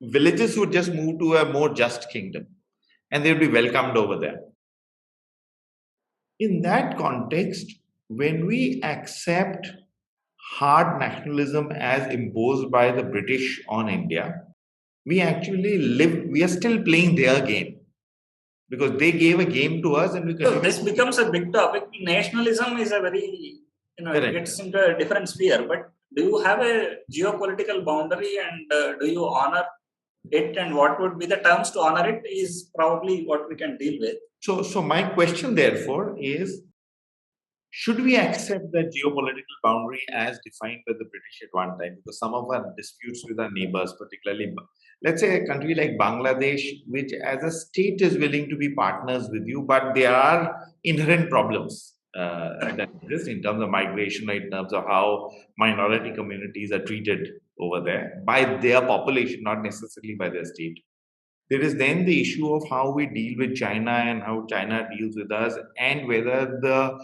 Speaker 2: villages would just move to a more just kingdom, and they would be welcomed over there. In that context, when we accept hard nationalism as imposed by the British on India, we are still playing their game, because they gave a game to us and we
Speaker 1: So this becomes a big topic. Nationalism is a very, it gets into a different sphere. But do you have a geopolitical boundary, and do you honor it, and what would be the terms to honor it is probably what we can deal with.
Speaker 2: So my question therefore is, should we accept that geopolitical boundary as defined by the British at one time? Because some of our disputes with our neighbors, particularly, let's say a country like Bangladesh, which as a state is willing to be partners with you, but there are inherent problems that exist in terms of migration, in terms of how minority communities are treated over there by their population, not necessarily by their state. There is then the issue of how we deal with China and how China deals with us, and whether the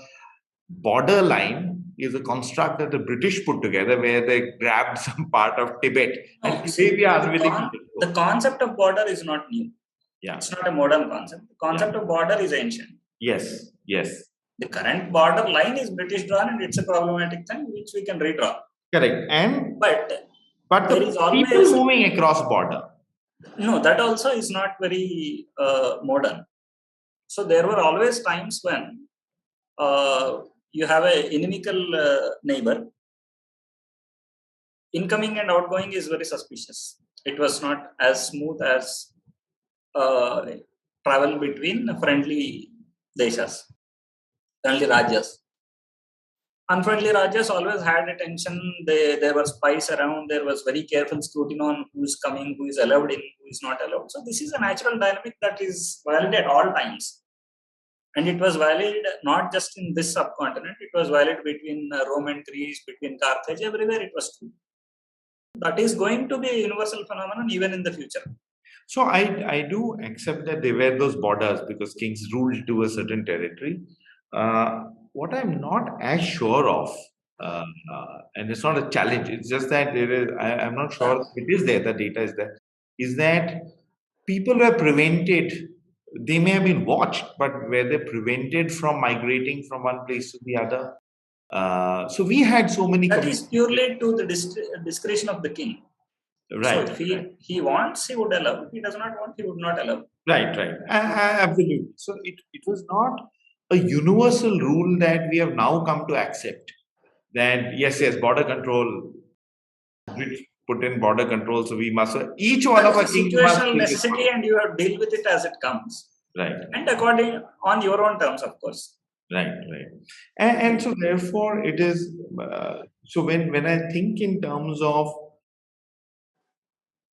Speaker 2: border line is a construct that the British put together, where they grabbed some part of Tibet. And
Speaker 1: the concept of border is not new.
Speaker 2: Yeah.
Speaker 1: It's not a modern concept. The concept of border is ancient.
Speaker 2: Yes.
Speaker 1: The current border line is British drawn, and it's a problematic thing which we can redraw.
Speaker 2: Correct. But
Speaker 1: there
Speaker 2: the
Speaker 1: is always
Speaker 2: people moving across border.
Speaker 1: No, that also is not very modern. So there were always times when you have an inimical neighbor. Incoming and outgoing is very suspicious. It was not as smooth as travel between friendly deshas, friendly rajas. Unfriendly rajas always had a tension. There were spies around. There was very careful scrutiny on who is coming, who is allowed in, who is not allowed. So this is a natural dynamic that is valid at all times. And it was valid not just in this subcontinent. It was valid between Rome and Greece, between Carthage, everywhere it was true. That is going to be a universal phenomenon even in the future.
Speaker 2: So I do accept that there were those borders because kings ruled to a certain territory. What I'm not as sure of, and it's not a challenge, it's just that I'm not sure it is there, the data is there, is that people were prevented, they may have been watched, but were they prevented from migrating from one place to the other? So we had so many...
Speaker 1: That is purely to the discretion of the king.
Speaker 2: Right.
Speaker 1: So if he wants, he would allow. If he does not want, he would not allow.
Speaker 2: Right. Absolutely. So it was not a universal rule that we have now come to accept. That yes, border control, put in border control, so we must, each one of our kings must...
Speaker 1: situational necessity, and you have to deal with it as it comes.
Speaker 2: Right.
Speaker 1: And according, on your own terms, of course.
Speaker 2: Right. And so therefore it is, so when I think in terms of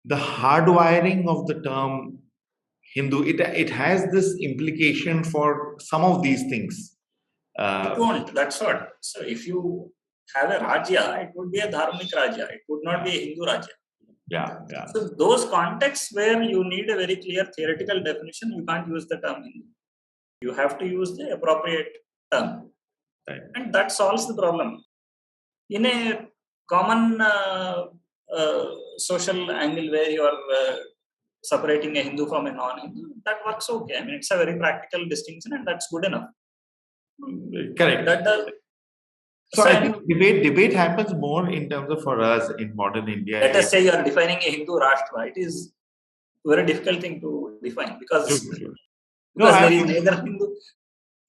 Speaker 2: the hardwiring of the term Hindu, it has this implication for some of these things.
Speaker 1: It won't, that's what. So if you have a Rajya, it would be a Dharmic Rajya. It would not be a Hindu Rajya.
Speaker 2: Yeah.
Speaker 1: So those contexts where you need a very clear theoretical definition, you can't use the term Hindu. You have to use the appropriate term.
Speaker 2: Right.
Speaker 1: And that solves the problem. In a common social angle where you are separating a Hindu from a non-Hindu, that works okay. I mean, it's a very practical distinction, and that's good enough.
Speaker 2: Correct. So I think debate happens more in terms of, for us in modern India.
Speaker 1: Let us say you are defining a Hindu Rashtra. It is a very difficult thing to define because there is neither Hindu.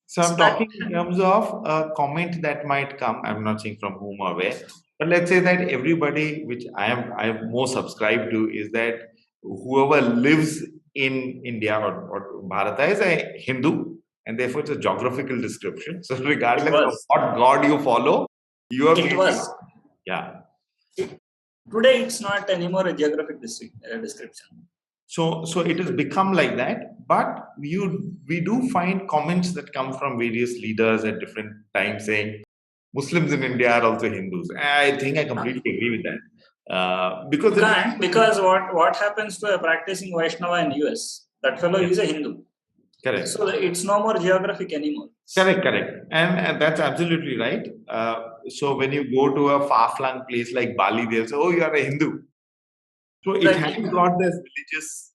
Speaker 2: So I'm talking in terms of a comment that might come. I'm not saying from whom or where, but let's say that everybody, which I am more subscribed to, is that whoever lives in India or Bharata is a Hindu, and therefore it's a geographical description. So regardless of what god you follow, you are...
Speaker 1: It was.
Speaker 2: Yeah.
Speaker 1: Today it's not anymore a geographic description.
Speaker 2: So it has become like that. But we do find comments that come from various leaders at different times saying Muslims in India are also Hindus. I think I completely agree with that. Because
Speaker 1: You can't, because what happens to a practicing Vaishnava in US? That fellow is a Hindu.
Speaker 2: correct.
Speaker 1: So it's no more geographic anymore.
Speaker 2: Correct. And that's absolutely right. So when you go to a far-flung place like Bali, they'll say, "Oh, you are a Hindu." So it has got this religious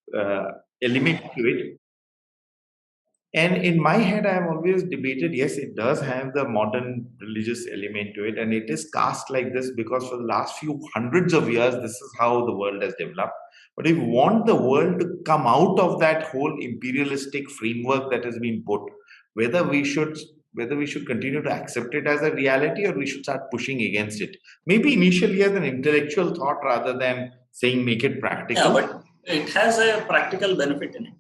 Speaker 2: element to it. And in my head, I have always debated, yes, it does have the modern religious element to it. And it is cast like this because for the last few hundreds of years, this is how the world has developed. But if we want the world to come out of that whole imperialistic framework that has been put, whether we should continue to accept it as a reality or we should start pushing against it. Maybe initially as an intellectual thought rather than saying make it practical.
Speaker 1: Yeah, but it has a practical benefit in it.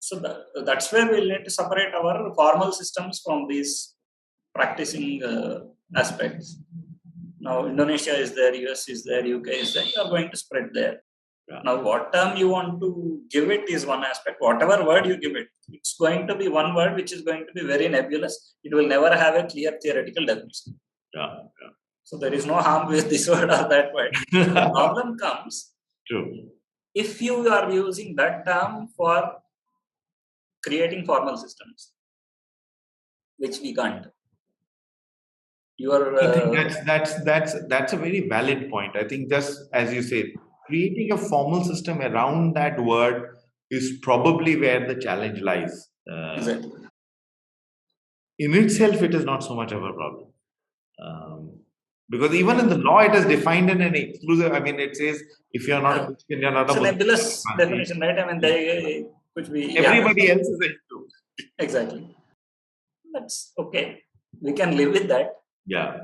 Speaker 1: So that's where we'll need to separate our formal systems from these practicing aspects. Now, Indonesia is there, US is there, UK is there, you are going to spread there.
Speaker 2: Yeah.
Speaker 1: Now, what term you want to give it is one aspect. Whatever word you give it, it's going to be one word which is going to be very nebulous. It will never have a clear theoretical definition.
Speaker 2: Yeah.
Speaker 1: So there is no harm with this word or that word. The problem comes if you are using that term for creating formal systems, which we can't.
Speaker 2: I think that's a very valid point. I think just as you said, creating a formal system around that word is probably where the challenge lies.
Speaker 1: Exactly.
Speaker 2: In itself, it is not so much of a problem. Because even in the law, it is defined in an exclusive. I mean, it says if you're not a Christian, you're not
Speaker 1: it's
Speaker 2: a Muslim.
Speaker 1: It's a nebulous definition, right? I mean,
Speaker 2: everybody else is a Hindu.
Speaker 1: Exactly. That's okay. We can live with that.
Speaker 2: Yeah.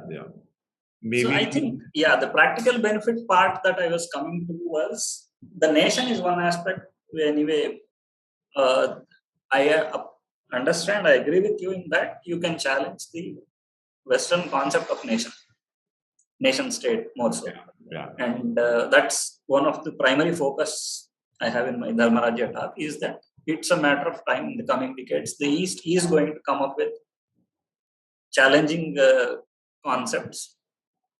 Speaker 2: Maybe.
Speaker 1: So I think, the practical benefit part that I was coming to was the nation is one aspect. Anyway, I understand, I agree with you in that you can challenge the Western concept of nation state more so.
Speaker 2: Yeah.
Speaker 1: And that's one of the primary focus I have in my Dharmarajya talk is that it's a matter of time in the coming decades. The East is going to come up with challenging concepts,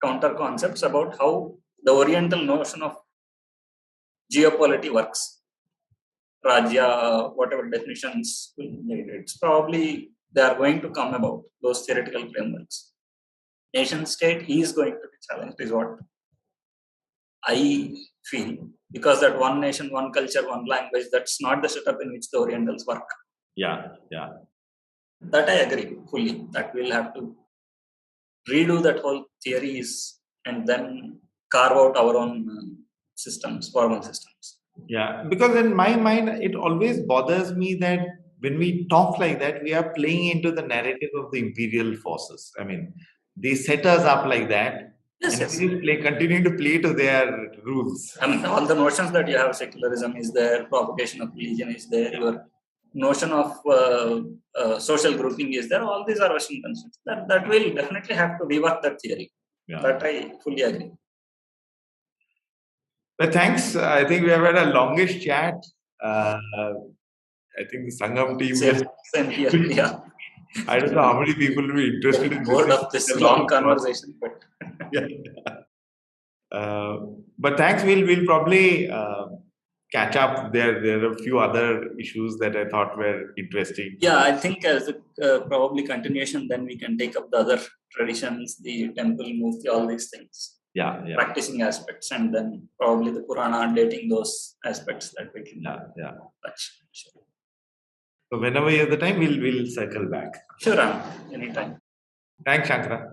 Speaker 1: counter concepts about how the Oriental notion of geopolity works. Rajya, whatever definitions it's probably they are going to come about those theoretical frameworks. Nation state is going to be challenged, is what I feel, because that one nation, one culture, one language, that's not the setup in which the Orientals work.
Speaker 2: Yeah.
Speaker 1: That I agree fully. That we'll have to redo that whole theories and then carve out our own systems, formal systems.
Speaker 2: Yeah, because in my mind, it always bothers me that when we talk like that, we are playing into the narrative of the imperial forces. I mean, they set us up like that.
Speaker 1: Yes.
Speaker 2: We continue to play to their rules.
Speaker 1: I mean, all the notions that you have, secularism is there, propagation of religion is there, your notion of social grouping is there. All these are Western concepts. That will definitely have to rework that theory.
Speaker 2: Yeah.
Speaker 1: That I fully agree.
Speaker 2: But thanks. I think we have had a longish chat. I think the Sangam team
Speaker 1: same here. Yeah.
Speaker 2: I don't know how many people will be interested in
Speaker 1: bored of this long conversation, but
Speaker 2: but thanks. We'll probably catch up. There are a few other issues that I thought were interesting.
Speaker 1: Yeah, I think as a probably continuation, then we can take up the other traditions, the temple, murti, all these things.
Speaker 2: Yeah.
Speaker 1: Practicing aspects, and then probably the Purana, dating those aspects that we can touch. Sure.
Speaker 2: So whenever you have the time, we'll circle back.
Speaker 1: Sure, anytime.
Speaker 2: Thanks, Shankara.